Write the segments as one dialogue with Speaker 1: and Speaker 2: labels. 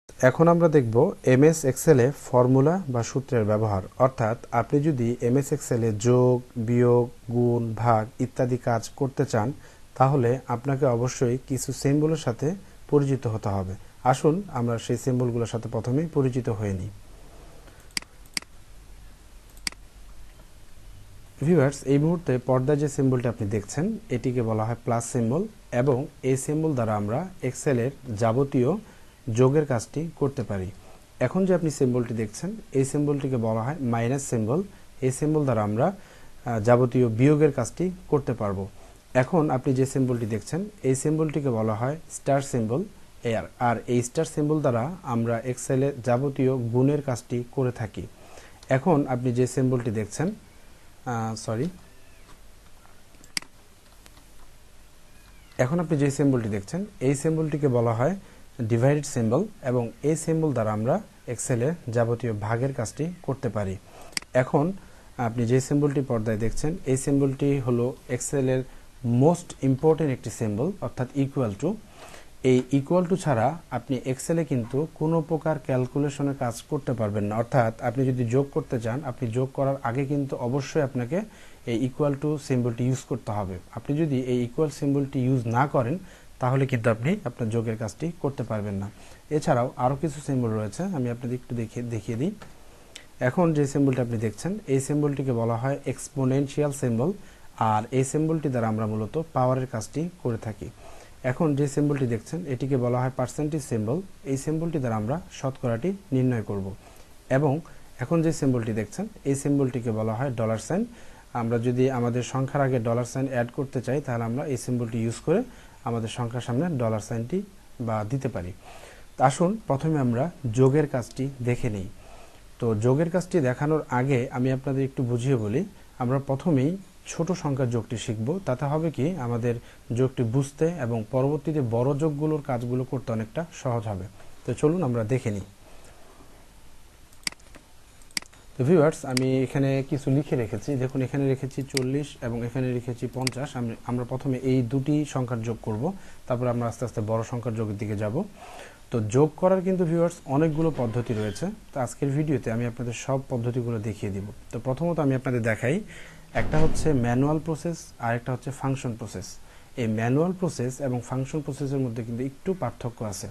Speaker 1: এখন আমরা দেখব এমএস এক্সেলে ফর্মুলা বা সূত্রের ব্যবহার। অর্থাৎ আপনি যদি এমএস এক্সেলে যোগ, বিয়োগ, গুণ, ভাগ ইত্যাদি কাজ করতে চান, তাহলে আপনাকে অবশ্যই কিছু সিম্বলের সাথে পরিচিত হতে হবে। আসুন আমরা সেই সিম্বলগুলোর সাথে প্রথমেই পরিচিত হয়ে নিই। ভিউয়ার্স, এই মুহূর্তে পর্দায় যে সিম্বলটি আপনি দেখছেন, এটিকে বলা হয় প্লাস সিম্বল, এবং এই সিম্বল দ্বারা আমরা এক্সেলের যাবতীয় যোগের কাজটি করতে পারি। এখন যে আপনি সিম্বলটি দেখছেন, এই সিম্বলটিকে বলা হয় মাইনাস সিম্বল। এই সিম্বল দ্বারা আমরা যাবতীয় বিয়োগের কাজটি করতে পারবো। এখন আপনি যে সিম্বলটি দেখছেন, এই সিম্বলটিকে বলা হয় স্টার সিম্বল। আর এই স্টার সিম্বল দ্বারা আমরা এক্সেলে যাবতীয় গুণের কাজটি করে থাকি। এখন আপনি যে সিম্বলটি দেখছেন, এখন আপনি যে সিম্বলটি দেখছেন, এই সিম্বলটিকে বলা হয় ডিভাইডেড সিম্বল, এবং এই সিম্বল দ্বারা আমরা এক্সেলে যাবতীয় ভাগের কাজটি করতে পারি। এখন আপনি যে সিম্বলটি পর্দায় দেখছেন, এই সিম্বলটি হলো এক্সেলের মোস্ট ইম্পর্টেন্ট একটি সিম্বল, অর্থাৎ ইকুয়াল টু। এই ইকুয়াল টু ছাড়া আপনি এক্সেলে কিন্তু কোনো প্রকার ক্যালকুলেশনের কাজ করতে পারবেন না। অর্থাৎ আপনি যদি যোগ করতে চান, আপনি যোগ করার আগে কিন্তু অবশ্যই আপনাকে এই ইকুয়াল টু সিম্বলটি ইউজ করতে হবে। আপনি যদি এই ইকুয়াল সিম্বলটি ইউজ না করেন, তাহলে কিন্তু আপনি আপনার যোগের কাজটি করতে পারবেন না। এছাড়াও আরও কিছু সিম্বল রয়েছে, আমি আপনাদের একটু দেখিয়ে দিই। এখন যে সিম্বলটি আপনি দেখছেন, এই সিম্বলটিকে বলা হয় এক্সপোনেনশিয়াল সিম্বল, আর এই সিম্বলটি দ্বারা আমরা মূলত পাওয়ারের কাজটি করে থাকি। এখন যে সিম্বলটি দেখছেন, এটিকে বলা হয় পার্সেন্টেজ সিম্বল। এই সিম্বলটি দ্বারা আমরা শতকরাটি নির্ণয় করব। এবং এখন যে সিম্বলটি দেখছেন, এই সিম্বলটিকে বলা হয় ডলার সাইন। আমরা যদি আমাদের সংখ্যার আগে ডলার সাইন অ্যাড করতে চাই, তাহলে আমরা এই সিম্বলটি ইউজ করে আমাদের সংখ্যার সামনে ডলার সাইনটি বা দিতে পারি। আসুন প্রথমে আমরা যোগের কাজটি দেখে নিই। তো যোগের কাজটি দেখানোর আগে আমি আপনাদের একটু বুঝিয়ে বলি। আমরা প্রথমেই ছোট সংখ্যার যোগটি শিখব। তাতে হবে কি, আমাদের যোগটি বুঝতে এবং পরবর্তীতে বড় যোগগুলোর কাজগুলো করতে অনেকটা সহজ হবে। তো চলুন আমরা দেখে নিই। তো ভিউয়ার্স, আমি এখানে কিছু লিখে রেখেছি। দেখুন, এখানে রেখেছি 40 এবং এখানে রেখেছি 50। আমরা প্রথমে এই দুটি সংখ্যার যোগ করব, তারপর আমরা আস্তে আস্তে বড় সংখ্যার যোগের দিকে যাব। তো যোগ করার কিন্তু ভিউয়ার্স অনেকগুলো পদ্ধতি রয়েছে। তো আজকের ভিডিওতে আমি আপনাদের সব পদ্ধতিগুলো দেখিয়ে দিব। তো প্রথমত আমি আপনাদের দেখাই, একটা হচ্ছে ম্যানুয়াল প্রসেস আর একটা হচ্ছে ফাংশন প্রসেস। এই ম্যানুয়াল প্রসেস এবং ফাংশন প্রসেসের মধ্যে কিন্তু একটু পার্থক্য আছে।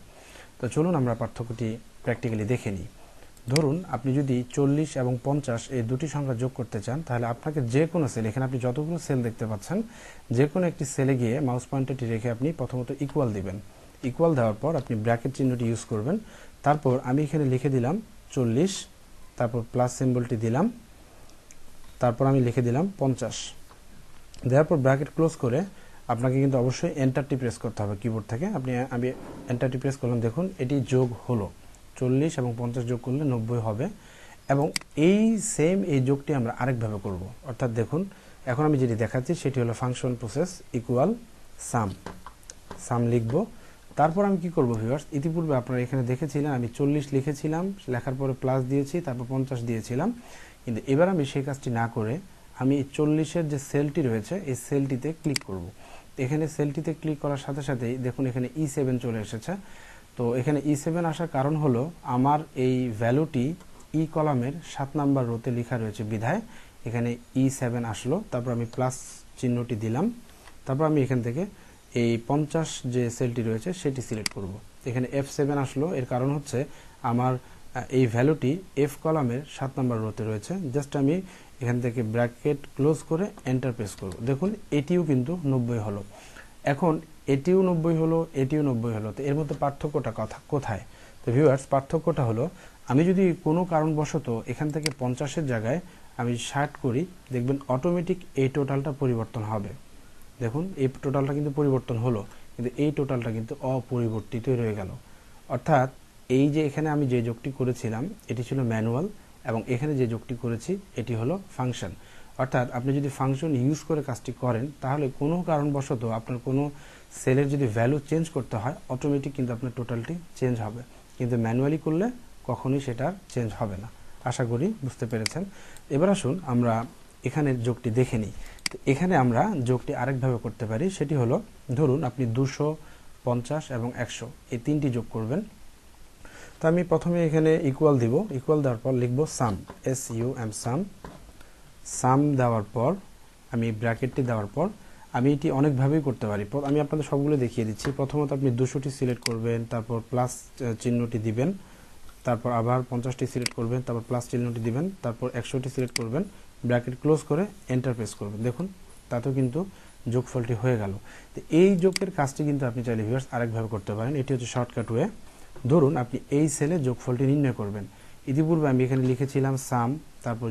Speaker 1: তো চলুন আমরা পার্থক্যটি প্র্যাকটিক্যালি দেখে নিই। ধরুন, আপনি যদি 40 এবং 50 এই দুটি সংখ্যা যোগ করতে চান, তাহলে আপনাকে যে কোনো সেল, এখানে আপনি যতগুলো সেল দেখতে পাচ্ছেন, যে কোনো একটি সেলে গিয়ে মাউস পয়েন্টারটি রেখে আপনি প্রথমত ইকুয়াল দিবেন। ইকুয়াল দেওয়ার পর আপনি ব্র্যাকেট চিহ্নটি ইউজ করবেন। তারপর আমি এখানে লিখে দিলাম 40, তারপর প্লাস সিম্বলটি দিলাম, তারপর আমি লিখে দিলাম 50। দেওয়ার পর ব্র্যাকেট ক্লোজ করে আপনাকে কিন্তু অবশ্যই এন্টারটি প্রেস করতে হবে কিবোর্ড থেকে। আমি এন্টারটি প্রেস করলাম। দেখুন, এটি যোগ হলো। 40 এবং 50 যোগ করলে 90 হবে। এবং এই যোগটি আমরা আরেকভাবে করব। অর্থাৎ দেখুন, এখন আমি যেটি দেখাচ্ছি সেটি হলো ফাংশন প্রসেস ইকুয়াল সাম লিখব। তারপর আমি কি করব ভিউয়ার্স, ইতিপূর্বে আপনারা এখানে দেখেছিলেন আমি 40 লিখেছিলাম, লেখার পরে প্লাস দিয়েছি, তারপর 50 দিয়েছিলাম। কিন্তু এবার আমি সেই কাজটি না করে আমি 40-এর যে সেলটি রয়েছে, এই সেলটিতে ক্লিক করব। এখানে সেলটিতে ক্লিক করার সাথে সাথেই দেখুন এখানে E7 চলে এসেছে। তো এখানে E7 আসার কারণ হলো আমার এই ভ্যালুটি ই কলামের 7 নাম্বার রোতে লেখা রয়েছে বিধায় এখানে E7 আসলো। তারপর আমি প্লাস চিহ্নটি দিলাম। তারপর আমি এখান থেকে এই 50 যে সেলটি রয়েছে সেটি সিলেক্ট করব। এখানে F7 আসলো, এর কারণ হচ্ছে আমার এই ভ্যালুটি F কলামের 7 নাম্বার রোতে রয়েছে। জাস্ট আমি এখান থেকে ব্র্যাকেট ক্লোজ করে এন্টার প্রেস করব। দেখুন, এটিও কিন্তু 90 হলো। এখন এটিও 90 হলো, এটিও 90 হলো। তো এর মধ্যে পার্থক্যটা কোথায়? তো ভিউয়ার্স, পার্থক্যটা হলো, আমি যদি কোনো কারণবশত এখান থেকে 50-এর জায়গায় আমি 60 করি, দেখবেন অটোমেটিক এই টোটালটা পরিবর্তন হবে। দেখুন, এই টোটালটা কিন্তু পরিবর্তন হলো, কিন্তু এই টোটালটা কিন্তু অপরিবর্তিতই রয়ে গেল। অর্থাৎ এই যে এখানে আমি যে যোগটি করেছিলাম এটি ছিল ম্যানুয়াল, এবং এখানে যে যোগটি করেছি এটি হলো ফাংশন। অর্থাৎ আপনি যদি ফাংশন ইউজ করে কাজটি করেন, তাহলে কোনো কারণবশত আপনার কোনো সেলের যদি ভ্যালু চেঞ্জ করতে হয়, অটোমেটিক কিন্তু আপনার টোটালটি চেঞ্জ হবে। কিন্তু ম্যানুয়ালি করলে কখনোই সেটা চেঞ্জ হবে না। আশা করি বুঝতে পেরেছেন। এবার আসুন আমরা এখানে যোগটি দেখে নিই। তো এখানে আমরা যোগটি আরেকভাবে করতে পারি। সেটি হলো, ধরুন আপনি 250 এবং 100 এই তিনটি যোগ করবেন। তো আমি প্রথমে এখানে ইকুয়াল দিব, ইকুয়াল দেওয়ার পর লিখব সাম, SUM সাম। সাম দেওয়ার পর আমি ব্র্যাকেটটি দেওয়ার পর আমি এটি অনেকভাবেই করতে পারি, আমি আপনাদের সবগুলো দেখিয়ে দিচ্ছি। প্রথমত আপনি 200টি সিলেক্ট করবেন, তারপর প্লাস চিহ্নটি দিবেন, তারপর আবার 50টি সিলেক্ট করবেন, তারপর প্লাস চিহ্নটি দিবেন, তারপর 100টি সিলেক্ট করবেন, ব্র্যাকেট ক্লোজ করে এন্টার প্রেস করবেন। দেখুন তাতেও কিন্তু যোগফলটি হয়ে গেল। তো এই যোগের কাজটি কিন্তু আপনি চাইলে ভিউয়ার্স আরেকভাবে করতে পারেন। এটি হচ্ছে শর্টকাট ওয়ে। ধরুন আপনি এই সেলে যোগফলটি নির্ণয় করবেন। ইতিপূর্বে আমি এখানে লিখেছিলাম সাম, তারপর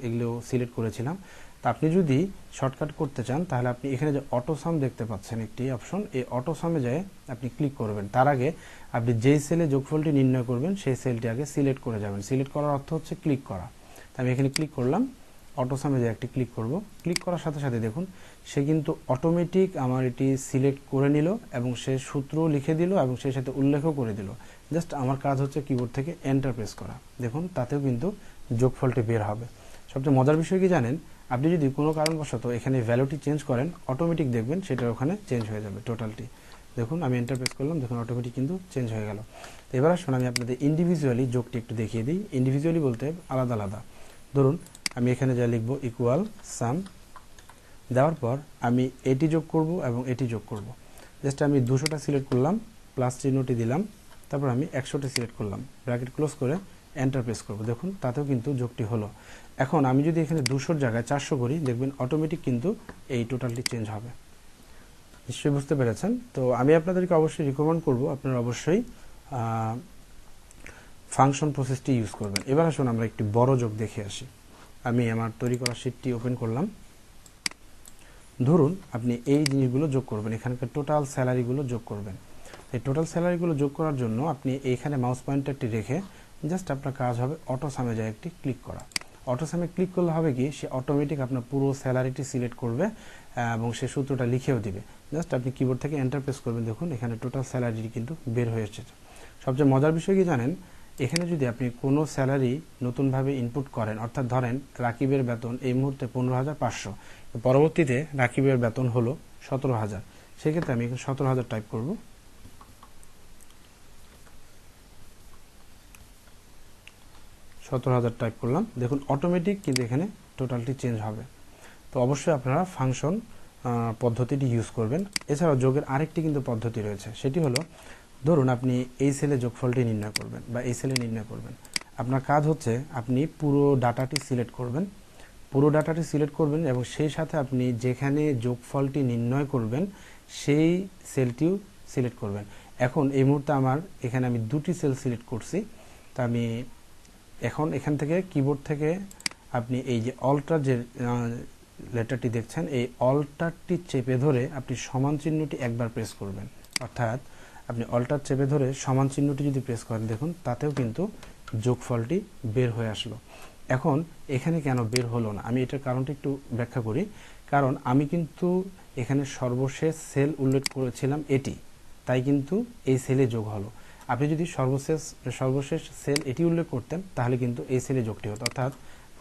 Speaker 1: এগুলো সিলেক্ট করেছিলাম। তা আপনি যদি শর্টকাট করতে চান তাহলে আপনি এখানে যে অটো সাম দেখতে পাচ্ছেন একটি অপশন, এই অটো সামে যায় আপনি ক্লিক করবেন। তার আগে আপনি যেই সেলে যোগফলটি নির্ণয় করবেন সেই সেলটি আগে সিলেক্ট করে যাবেন। সিলেক্ট করার অর্থ হচ্ছে ক্লিক করা। তা আমি এখানে ক্লিক করলাম, অটো সামে যে একটি ক্লিক করব। ক্লিক করার সাথে সাথে দেখুন সে কিন্তু অটোমেটিক আমার এটি সিলেক্ট করে নিল এবং সে সূত্র লিখে দিল এবং সেই সাথে উল্লেখও করে দিল। জাস্ট আমার কাজ হচ্ছে কিবোর্ড থেকে এন্টার প্রেস করা। দেখুন তাতেও কিন্তু যোগফলটি বের হবে। সবচেয়ে মজার বিষয় কি জানেন, আপনি যদি কোনো কারণবশত এখানে ভ্যালুটি চেঞ্জ করেন অটোমেটিক দেখবেন সেটা ওখানে চেঞ্জ হয়ে যাবে টোটালটি। দেখুন আমি এন্টার প্রেস করলাম, দেখুন অটোমেটিক কিন্তু চেঞ্জ হয়ে গেল। তো এবার আসুন আমি আপনাদের ইন্ডিভিজুয়ালি যোগটি একটু দেখিয়ে দিই। ইন্ডিভিজুয়ালি বলতে আলাদা আলাদা। ধরুন আমি এখানে যা লিখব ইকুয়াল সাম দেওয়ার পর আমি এটি যোগ করব এবং এটি যোগ করব। জাস্ট আমি 200টা সিলেক্ট করলাম, প্লাস চিহ্নটি দিলাম, তারপর আমি 100টি সিলেক্ট করলাম, ব্র্যাকেট ক্লোজ করে এন্টার প্রেস করব। দেখুন তাতেও কিন্তু যোগটি হলো। এখন আমি যদি এখানে 200-র জায়গায় 400 করি দেখবেন অটোমেটিক কিন্তু এই টোটালটি চেঞ্জ হবে। নিশ্চয়ই বুঝতে পেরেছেন। তো আমি আপনাদেরকে অবশ্যই রিকমেন্ড করব আপনারা অবশ্যই ফাংশন প্রসেসটি ইউজ করবেন। এবার আসুন আমরা একটি বড় যোগ দেখে আসি। আমি আমার তৈরি করা শীটটি ওপেন করলাম। ধরুন আপনি এই জিনিসগুলো যোগ করবেন, এখানকার টোটাল স্যালারিগুলো যোগ করবেন। এই টোটাল স্যালারিগুলো যোগ করার জন্য আপনি এইখানে মাউস পয়েন্টারটি রেখে জাস্ট আপনার কাজ হবে অটো সামে যায় একটি ক্লিক করা। অটো সামে ক্লিক করলে হবে কি, সে অটোমেটিক আপনার পুরো স্যালারিটি সিলেক্ট করবে এবং সে সূত্রটা লিখেও দিবে। জাস্ট আপনি কিবোর্ড থেকে এন্টার প্রেস করবেন, দেখুন এখানে টোটাল স্যালারি কিন্তু বের হয়ে এসেছে। সবচেয়ে মজার বিষয় কি জানেন, এখানে যদি আপনি কোনো স্যালারি নতুনভাবে ইনপুট করেন, অর্থাৎ ধরেন রাকিবের বেতন এই মুহূর্তে 15,500, পরবর্তীতে রাকিবের বেতন হলো 17,000, সেক্ষেত্রে আমি এখানে 17,000 টাইপ করব। 17,000 টাইপ করলাম। দেখুন অটোমেটিক কিন্তু এখানে টোটালটি চেঞ্জ হবে। তো অবশ্যই আপনারা ফাংশন পদ্ধতিটি ইউজ করবেন। এছাড়াও যোগের আরেকটি কিন্তু পদ্ধতি রয়েছে, সেটি হলো ধরুন আপনি এই সেলে যোগফলটি নির্ণয় করবেন বা এই সেলে নির্ণয় করবেন। আপনার কাজ হচ্ছে আপনি পুরো ডাটাটি সিলেক্ট করবেন, পুরো ডাটাটি সিলেক্ট করবেন এবং সেই সাথে আপনি যেখানে যোগফলটি নির্ণয় করবেন সেই সেলটিও সিলেক্ট করবেন। এখন এই মুহূর্তে আমার এখানে আমি দুটি সেল সিলেক্ট করছি। তা আমি এখন এখান থেকে কিবোর্ড থেকে আপনি এই যে অল্টার যে লেটারটি দেখছেন, এই অল্টারটি চেপে ধরে আপনি সমান চিহ্নটি একবার প্রেস করবেন। অর্থাৎ আপনি অল্টার চেপে ধরে সমান চিহ্নটি যদি প্রেস করেন দেখুন তাতেও কিন্তু যোগফলটি বের হয়ে আসলো। এখন এখানে কেন বের হলো না, আমি এটার কারণটা একটু ব্যাখ্যা করি। কারণ আমি কিন্তু এখানে সর্বশেষ সেল উল্লেখ করেছিলাম এটি, তাই কিন্তু এই সেলে যোগ হলো। আপনি যদি সর্বশেষ সেল এটি উল্লেখ করতেন তাহলে কিন্তু এই সেলে যোগটি হতো। অর্থাৎ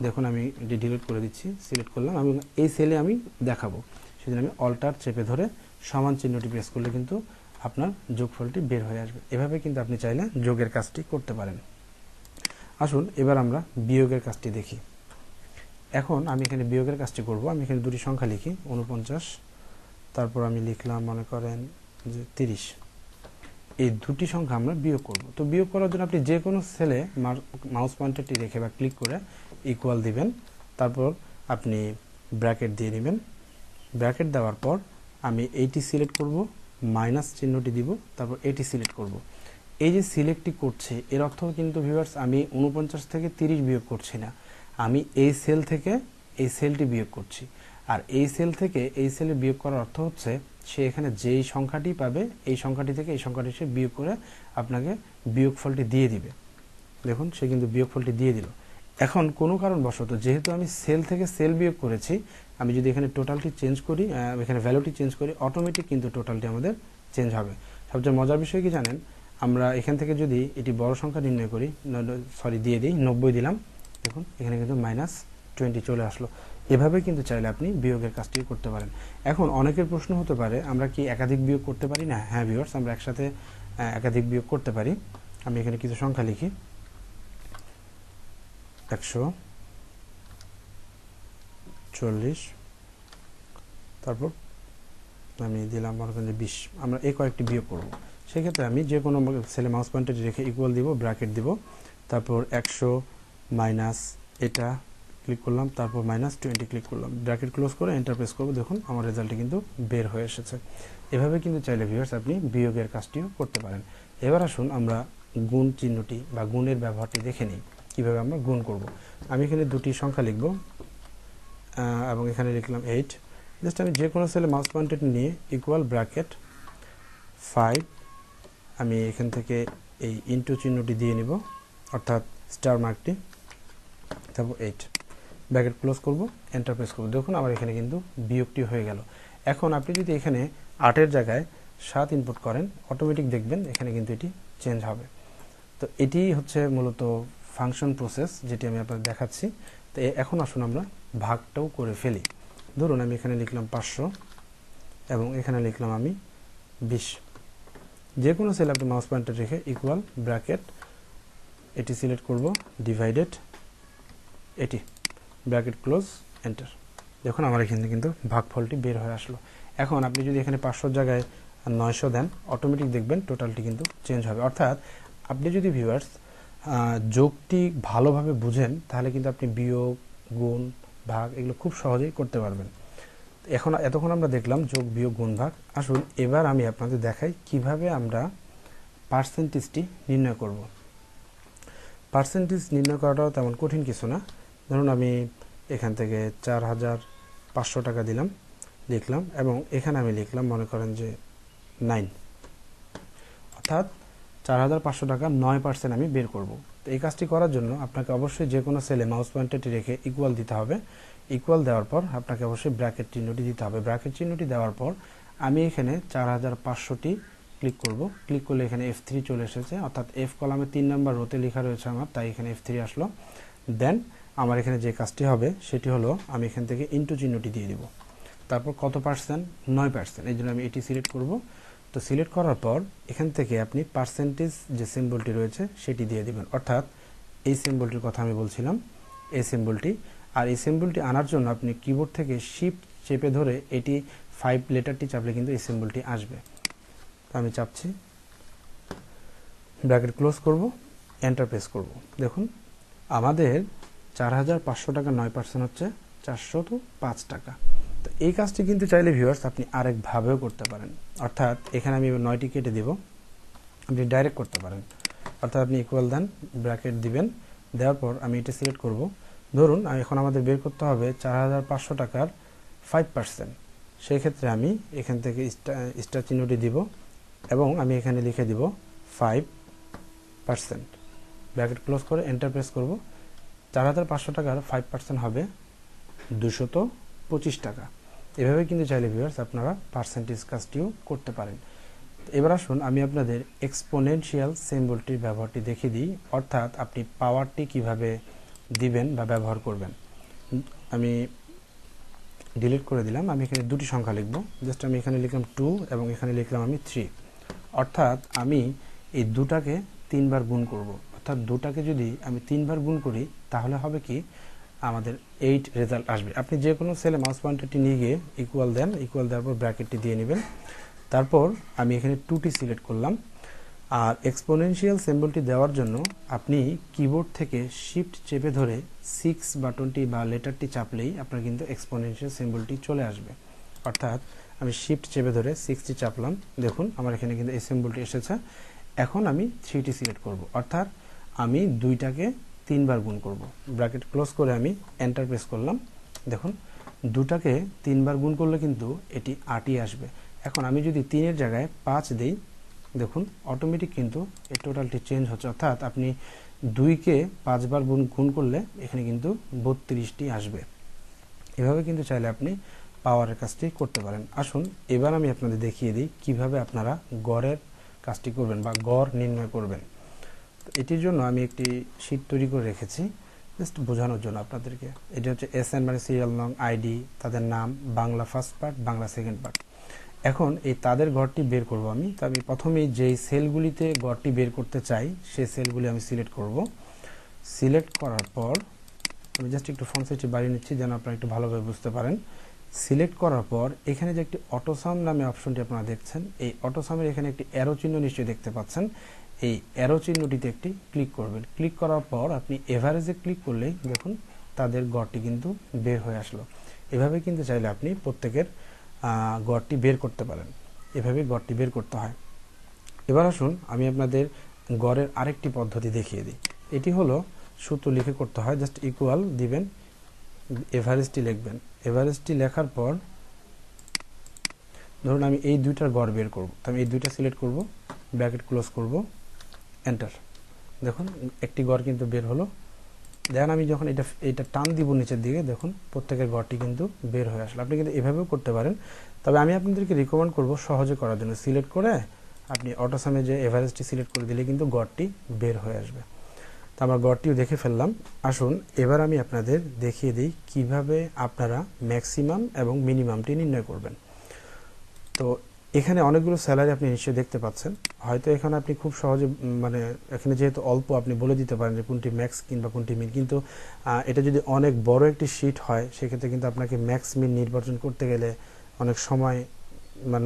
Speaker 1: দেখুন আমি এটি ডিলিট করে দিচ্ছি, সিলেক্ট করলাম, আমি এই সেলে আমি দেখাবো, সেজন্য আমি অল্টার চেপে ধরে সমান চিহ্নটি প্রেস করলে কিন্তু আপনার যোগফলটি বের হয়ে আসবে। এভাবে কিন্তু আপনি চাইলে যোগের কাজটি করতে পারেন। আসুন এবার আমরা বিয়োগের কাজটি দেখি। এখন আমি এখানে বিয়োগের কাজটি করব। আমি এখানে দুটি সংখ্যা লিখি, 49, তারপর আমি লিখলাম মনে করেন যে 30। এই দুটি সংখ্যা আমরা বিয়োগ করব। তো বিয়োগ করার জন্য আপনি যে কোনো সেলে মাউস পয়েন্টারটি রেখে বা ক্লিক করে ইকুয়াল দিবেন, তারপর আপনি ব্র্যাকেট দিয়ে নেবেন। ব্র্যাকেট দেওয়ার পর আমি এইটি সিলেক্ট করব, মাইনাস চিহ্নটি দিব, তারপর এটি সিলেক্ট করব। এই যে সিলেক্টটি করছে এর অর্থ কিন্তু ভিউয়ার্স আমি 49 থেকে 30 বিয়োগ করছি না, আমি এই সেল থেকে এই সেলটি বিয়োগ করছি। আর এই সেল থেকে এই সেলে বিয়োগ করার অর্থ হচ্ছে সে এখানে যেই সংখ্যাটি পাবে এই সংখ্যাটি থেকে এই সংখ্যাটি সে বিয়োগ করে আপনাকে বিয়োগফলটি দিয়ে দিবে। দেখুন সে কিন্তু বিয়োগফলটি দিয়ে দিল। এখন কোনো কারণবশত যেহেতু আমি সেল থেকে সেল বিয়োগ করেছি, আমি যদি এখানে টোটালটি চেঞ্জ করি, এখানে ভ্যালুটি চেঞ্জ করি, অটোমেটিক কিন্তু টোটালটি আমাদের চেঞ্জ হবে। সবচেয়ে মজার বিষয় কি জানেন, আমরা এখান থেকে যদি এটি বড় সংখ্যা নির্ণয় করি, দিয়ে দিই 90 দিলাম, দেখুন এখানে কিন্তু -20 চলে আসলো। এভাবে কিন্তু চাইলে আপনি বিয়োগের কাজটি করতে পারেন। এখন অনেকের প্রশ্ন হতে পারে আমরা কি একাধিক বিয়োগ করতে পারি না? হ্যাঁ ভিউয়ার্স, আমরা একসাথে একাধিক বিয়োগ করতে পারি। আমি এখানে কিছু সংখ্যা লিখি 140, তারপর আমি দিলাম মনে করেন যে 20। আমরা এই কয়েকটি বিয়োগ করব, সেক্ষেত্রে আমি যে কোনো সেলে মাউস পয়েন্টারটি রেখে ইকুয়াল দিব, ব্র্যাকেট দিব, তারপর 100 মাইনাস এটা ক্লিক করলাম, তারপর -20 ক্লিক করলাম, ব্র্যাকেট ক্লোজ করে এন্টার প্রেস করব। দেখুন আমার রেজাল্টটি কিন্তু বের হয়ে এসেছে। এভাবে কিন্তু চাইলে ভিউয়ার্স আপনি বিয়োগের কাজটিও করতে পারেন। এবার আসুন আমরা গুণ চিহ্নটি বা গুণের ব্যবহারটি দেখে নিই, কীভাবে আমরা গুণ করব। আমি এখানে দুটি সংখ্যা লিখব এবং এখানে লিখলাম 8। জাস্ট আমি যে কোনো সেলে মাউস পয়েন্টারটি নিয়ে ইকুয়াল ব্র্যাকেট 5, আমি এখান থেকে এই ইনটু চিহ্নটি দিয়ে নিব, অর্থাৎ স্টার মার্কটি, তারপর 8, ব্র্যাকেট ক্লোজ করব, এন্টার প্রেস করব। দেখুন আমার এখানে কিন্তু বিয়োগটি হয়ে গেল। এখন আপনি যদি এখানে 8-এর জায়গায় 7 ইনপুট করেন, অটোমেটিক দেখবেন এখানে কিন্তু এটি চেঞ্জ হবে। তো এটি হচ্ছে মূলত ফাংশন প্রসেস, যেটি আমি আপনাদের দেখাচ্ছি। তো এখন আসুন আমরা ভাগটাও করে ফেলি। ধরুন আমি এখানে লিখলাম 500 এবং এখানে লিখলাম আমি 20। যে কোনো সেল আপনি মাউস পয়েন্টার রেখে ইকুয়াল ব্র্যাকেট এটি সিলেক্ট করব, ডিভাইডেড এটি, ব্র্যাকেট ক্লোজ, এন্টার। দেখুন আমার এখানে কিন্তু ভাগফলটি বের হয়ে আসলো। এখন আপনি যদি এখানে 500 জায়গায় 900 দেন, অটোমেটিক দেখবেন টোটালটি কিন্তু চেঞ্জ হবে। অর্থাৎ আপনি যদি ভিউয়ার্স যোগটি ভালোভাবে বুঝেন, তাহলে কিন্তু আপনি বিয়োগ, গুণ, ভাগ এগুলো খুব সহজেই করতে পারবেন। এতক্ষণ আমরা দেখলাম যোগ, বিয়োগ, গুণ, ভাগ। আসুন এবার আমি আপনাদের দেখাই কিভাবে আমরা পার্সেন্টেজটি নির্ণয় করব। পার্সেন্টেজ নির্ণয় করাটাও তেমন কঠিন কিছু না। ধরুন আমি এখান থেকে 4500 টাকা দিলাম, লিখলাম, এবং এখানে আমি লিখলাম মনে করেন যে 9, অর্থাৎ 4500 টাকা 9% আমি বের করব। তো এই কাজটি করার জন্য আপনাকে অবশ্যই যে কোনো সেলে মাউস পয়েন্টারটি রেখে ইকুয়াল দিতে হবে। ইকুয়াল দেওয়ার পর আপনাকে অবশ্যই ব্র্যাকেট চিহ্নটি দিতে হবে। ব্র্যাকেট চিহ্নটি দেওয়ার পর আমি এখানে 4500টি ক্লিক করব। ক্লিক করলে এখানে F3 চলে এসেছে, অর্থাৎ F কলামে 3 নম্বর রোতে লেখা রয়েছে আমার, তাই এখানে F3 আসলো। দেন আমার এখানে যে কাজটি হবে সেটি হলো আমি এখান থেকে ইনটু চিহ্নটি দিয়ে দিব, তারপর কত পার্সেন্ট, 9%, এই জন্য আমি এটি সিলেক্ট করব। তো সিলেক্ট করার পর এখান থেকে আপনি পার্সেন্টেজ যে সিম্বলটি রয়েছে সেটি দিয়ে দিবেন, অর্থাৎ এই সিম্বলটির কথা আমি বলছিলাম, এই সিম্বলটি। আর এই সিম্বলটি আনার জন্য আপনি কিবোর্ড থেকে শিফট চেপে ধরে এটি 5 লেটারটি চাপলে কিন্তু এই সিম্বলটি আসবে। তো আমি চাপছি, ব্র্যাকেট ক্লোজ করব, এন্টার প্রেস করব। দেখুন আমাদের 4500 টাকা 9% হচ্ছে 405 টাকা। তো এই কাজটি কিন্তু চাইলে ভিউয়ার্স আপনি আরেকভাবেও করতে পারেন, অর্থাৎ এখানে আমি 9টি কেটে দিব, আপনি ডাইরেক্ট করতে পারেন। অর্থাৎ আপনি ইকুয়াল দেন, ব্র্যাকেট দিবেন, দেওয়ার পর আমি এটা সিলেক্ট করব। ধরুন এখন আমাদের বের করতে হবে 4500 টাকার 5%। সেই ক্ষেত্রে আমি এখান থেকে স্টার চিহ্নটি দিব এবং আমি এখানে লিখে দিব 5%, ব্র্যাকেট ক্লোজ করে এন্টার প্রেস করব। 4500 টাকার 5% হবে 225 টাকা। এভাবে কিন্তু চাইলে ভিউয়ার্স আপনারা পার্সেন্টেজ কাজটিও করতে পারেন। এবার আসুন আমি আপনাদের এক্সপোনেনশিয়াল সিম্বলটির ব্যবহারটি দেখিয়ে দিই, অর্থাৎ আপনি পাওয়ারটি কিভাবে দিবেন বা ব্যবহার করবেন। আমি ডিলিট করে দিলাম, আমি এখানে দুটি সংখ্যা লিখব। জাস্ট আমি এখানে লিখলাম 2 এবং এখানে লিখলাম আমি 3, অর্থাৎ আমি এই দুটাকে 3 বার গুণ করব। অর্থাৎ দুটাকে যদি আমি 3 বার গুণ করি তাহলে হবে কি, আমাদের 8 রেজাল্ট আসবে। আপনি যে কোনো সেলে মাউস পয়েন্টারটি নিয়ে গিয়ে ইকুয়াল দেন, ইকুয়াল দেওয়ার পর ব্র্যাকেটটি দিয়ে নেবেন। তারপর আমি এখানে 2টি সিলেক্ট করলাম। আর এক্সপোনেনশিয়াল সিম্বলটি দেওয়ার জন্য আপনি কিবোর্ড থেকে শিফট চেপে ধরে 6 বাটনটি বা লেটারটি চাপলেই আপনার কিন্তু এক্সপোনেনশিয়াল সিম্বলটি চলে আসবে। অর্থাৎ আমি শিফট চেপে ধরে 6টি চাপলাম, দেখুন আমার এখানে কিন্তু এই সিম্বলটি এসেছে। এখন আমি 3টি সিলেক্ট করব, অর্থাৎ আমি 2টাকে 3 বার গুণ করব। ব্র্যাকেট ক্লোজ করে আমি এন্টার প্রেস করলাম। দেখুন 2টাকে 3 বার গুণ করলে কিন্তু এটি 8ই আসবে। এখন আমি যদি 3-এর জায়গায় 5 দেই, দেখুন অটোমেটিক কিন্তু এই টোটালটি চেঞ্জ হচ্ছে, অর্থাৎ আপনি 2কে 5 বার গুণ করলে এখানে কিন্তু 32টি আসবে। এভাবে কিন্তু চাইলে আপনি পাওয়ারের কাজটি করতে পারেন। আসুন এবার আমি আপনাদের দেখিয়ে দিই কিভাবে আপনারা গড়ের কাজটি করবেন বা গড় নির্ণয় করবেন। এটির জন্য আমি একটি শীট তৈরি করে রেখেছি জাস্ট বোঝানোর জন্য আপনাদেরকে। এটি হচ্ছে SN মানে সিরিয়াল নং, আইডি, তাদের নাম, Bangla first part, Bangla second part. এখন এই তাদের গড়টি বের করব আমি। তো আমি প্রথমেই যেই সেলগুলিতে গড়টি বের করতে চাই সেই সেলগুলি আমি সিলেক্ট করব। সিলেক্ট করার পর আমি জাস্ট একটু ফন্ট সাইজটি বাড়িয়ে নিচ্ছি যেন আপনারা একটু ভালোভাবে বুঝতে পারেন। সিলেক্ট করার পর এখানে যে একটি অটোসাম নামে অপশনটি আপনারা দেখছেন, এই অটোসামের এখানে একটি অ্যারো চিহ্ন নিশ্চয়ই দেখতে পাচ্ছেন। এই অ্যারো চিহ্নটিতে একটি ক্লিক করবেন। ক্লিক করার পর আপনি এভারেজে ক্লিক করলেই দেখুন তাদের গড়টি কিন্তু বের হয়ে আসলো। এভাবে কিন্তু চাইলে আপনি প্রত্যেকের গড়টি বের করতে পারেন। এভাবে গড়টি বের করতে হয়। এবার আসুন আমি আপনাদের গড়ের আরেকটি পদ্ধতি দেখিয়ে দিই। এটি হলো সূত্র লিখে করতে হয়, জাস্ট ইকুয়াল দিবেন, এভারেজটি লিখবেন। এভারেজটি লেখার পর ধরুন আমি এই দুইটার গড় বের করব, তো আমি এই দুইটা সিলেক্ট করব, ব্র্যাকেট ক্লোজ করব, এন্টার। দেখুন একটি গড় কিন্তু বের হলো। দেখেন আমি যখন এটা টান দিব নিচের দিকে, দেখুন প্রত্যেকের গড়টি কিন্তু বের হয়ে আসলো। আপনি কিন্তু এভাবেও করতে পারেন, তবে আমি আপনাদেরকে রিকমেন্ড করব সহজে করার জন্য সিলেক্ট করে আপনি অটোসামে যে এভারেজটি সিলেক্ট করে দিলে কিন্তু গড়টি বের হয়ে আসবে। তো আমরা গড়টিও দেখে ফেললাম। আসুন এবার আমি আপনাদের দেখিয়ে দিই কিভাবে আপনারা ম্যাক্সিমাম এবং মিনিমামটি নির্ণয় করবেন। তো এখানে অনেকগুলো স্যালারি আপনি নিশ্চয়ই দেখতে পাচ্ছেন। হয়তো এখানে আপনি খুব সহজে মানে এখানে যেহেতু অল্প আপনি বলে দিতে পারেন যে কোনটি ম্যাক্স কিংবা কোনটি মিন, কিন্তু এটা যদি অনেক বড় একটি শিট হয় সেক্ষেত্রে কিন্তু আপনাকে ম্যাক্স মিন নির্বাচন করতে গেলে অনেক সময়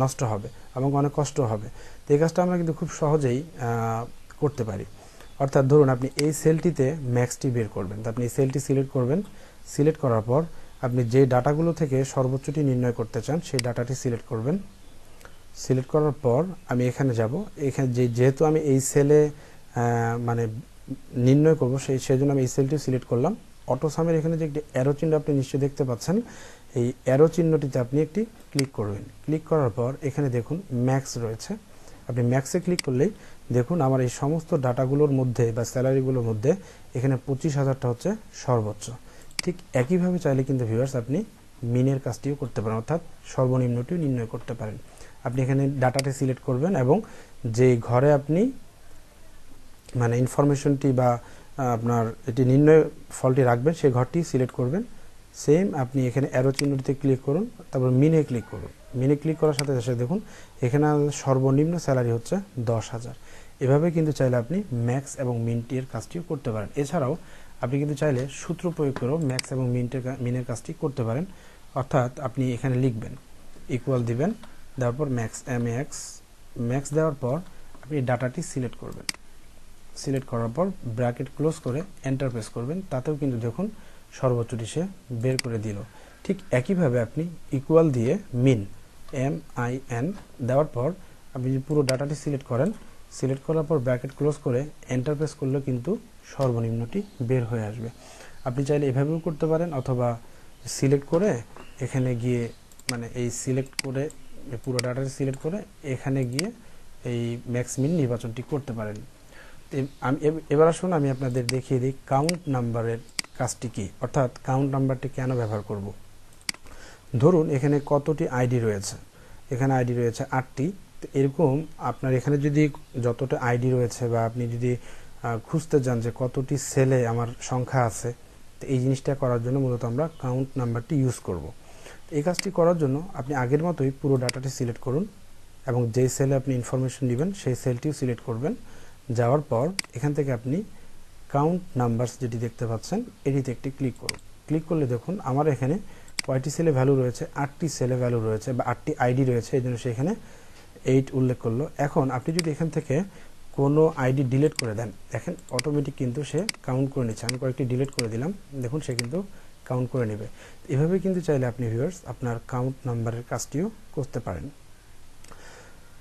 Speaker 1: নষ্ট হবে এবং অনেক কষ্ট হবে। তো এই কাজটা আমরা কিন্তু খুব সহজেই করতে পারি। অর্থাৎ ধরুন আপনি এই সেলটিতে ম্যাক্সটি বের করবেন, তো আপনি এই সেলটি সিলেক্ট করবেন। সিলেক্ট করার পর আপনি যে ডাটাগুলো থেকে সর্বোচ্চটি নির্ণয় করতে চান সেই ডাটাটি সিলেক্ট করবেন। সিলেক্ট করার পর আমি এখানে যাব। এখানে যেহেতু আমি এই সেলে মানে নির্ণয় করব সেই জন্য আমি এই সেলটি সিলেক্ট করলাম। অটোসামের এখানে যে একটি অ্যারো চিহ্ন আপনি নিশ্চয়ই দেখতে পাচ্ছেন, এই অ্যারো চিহ্নটিতে আপনি একটি ক্লিক করবেন। ক্লিক করার পর এখানে দেখুন ম্যাক্স রয়েছে। আপনি ম্যাক্সে ক্লিক করলেই দেখুন আমার এই সমস্ত ডাটাগুলোর মধ্যে বা স্যালারিগুলোর মধ্যে এখানে 25,000টা হচ্ছে সর্বোচ্চ। ঠিক একইভাবে চাইলে কিন্তু ভিউয়ার্স আপনি মিনের কাজটিও করতে পারেন, অর্থাৎ সর্বনিম্নটিও নির্ণয় করতে পারেন। আপনি এখানে ডাটাটি সিলেক্ট করবেন এবং যে ঘরে আপনি মানে ইনফরমেশনটি বা আপনার এটি নির্ণয় ফলটি রাখবেন সেই ঘরটি সিলেক্ট করবেন। সেম আপনি এখানে অ্যারো চিহ্নটিতে ক্লিক করুন, তারপর মিনে ক্লিক করুন। মিনে ক্লিক করার সাথে সাথে দেখুন এখানে সর্বনিম্ন স্যালারি হচ্ছে 10,000। এভাবে কিন্তু চাইলে আপনি ম্যাক্স এবং মিনটির কাজটিও করতে পারেন। এছাড়াও আপনি কিন্তু চাইলে সূত্র প্রয়োগ করেও ম্যাক্স এবং মিনের কাজটি করতে পারেন। অর্থাৎ আপনি এখানে লিখবেন, ইকুয়াল দিবেন, তারপর ম্যাক্স ম্যাক্স দেওয়ার পর আপনি ডাটাটি সিলেক্ট করবেন। সিলেক্ট করার পর ব্র্যাকেট ক্লোজ করে এন্টার প্রেস করবেন। তাতেও কিন্তু দেখুন সর্বোচ্চটি সে বের করে দিল। ঠিক একইভাবে আপনি ইকুয়াল দিয়ে মিন MIN দেওয়ার পর আপনি যদি পুরো ডাটাটি সিলেক্ট করেন, সিলেক্ট করার পর ব্র্যাকেট ক্লোজ করে এন্টার প্রেস করলে কিন্তু সর্বনিম্নটি বের হয়ে আসবে। আপনি চাইলে এভাবেও করতে পারেন, অথবা সিলেক্ট করে এখানে গিয়ে মানে এই সিলেক্ট করে পুরো ডাটাটি সিলেক্ট করে এখানে গিয়ে এই ম্যাক্স মিন নির্বাচনটি করতে পারেন। এবার আসুন আমি আপনাদের দেখিয়ে দিই কাউন্ট নাম্বারের কাজটি কি, অর্থাৎ কাউন্ট নাম্বারটি কেন ব্যবহার করব। ধরুন এখানে কতটি আইডি রয়েছে, এখানে আইডি রয়েছে 8টি। তো এরকম আপনার এখানে যদি যতটা আইডি রয়েছে বা আপনি যদি খুঁজতে যান যে কতটি সেলে আমার সংখ্যা আছে, তো এই জিনিসটা করার জন্য মূলত আমরা কাউন্ট নাম্বারটি ইউজ করব। এই কাজটি করার জন্য আপনি আগের মতোই পুরো ডাটাটি সিলেক্ট করুন এবং যেই সেলে আপনি ইনফরমেশন নেবেন সেই সেলটিও সিলেক্ট করবেন। যাওয়ার পর এখান থেকে আপনি কাউন্ট নাম্বারস যেটি দেখতে পাচ্ছেন এটিতে একটি ক্লিক করুন। ক্লিক করলে দেখুন আমার এখানে কয়টি সেলে ভ্যালু রয়েছে, 8টি সেলে ভ্যালু রয়েছে বা 8টি আইডি রয়েছে, এই জন্য সেখানে 8 উল্লেখ করলো। এখন আপনি যদি এখান থেকে কোনো আইডি ডিলিট করে দেন, দেখেন অটোমেটিক কিন্তু সে কাউন্ট করে নিচ্ছে। আমি কয়েকটি ডিলিট করে দিলাম, দেখুন সে কিন্তু কাউন্ট করে নেবে। এভাবে কিন্তু চাইলে আপনি ভিউয়ার্স আপনার কাউন্ট নাম্বারের কাজটিও করতে পারেন।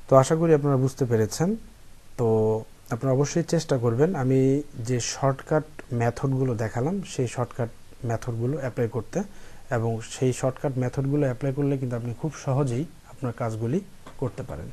Speaker 1: তো আশা করি আপনারা বুঝতে পেরেছেন। তো আপনারা অবশ্যই চেষ্টা করবেন আমি যে শর্টকাট মেথডগুলো দেখালাম সেই শর্টকাট মেথডগুলো অ্যাপ্লাই করতে, এবং সেই শর্টকাট মেথডগুলো অ্যাপ্লাই করলে কিন্তু আপনি খুব সহজেই আপনার কাজগুলি করতে পারেন।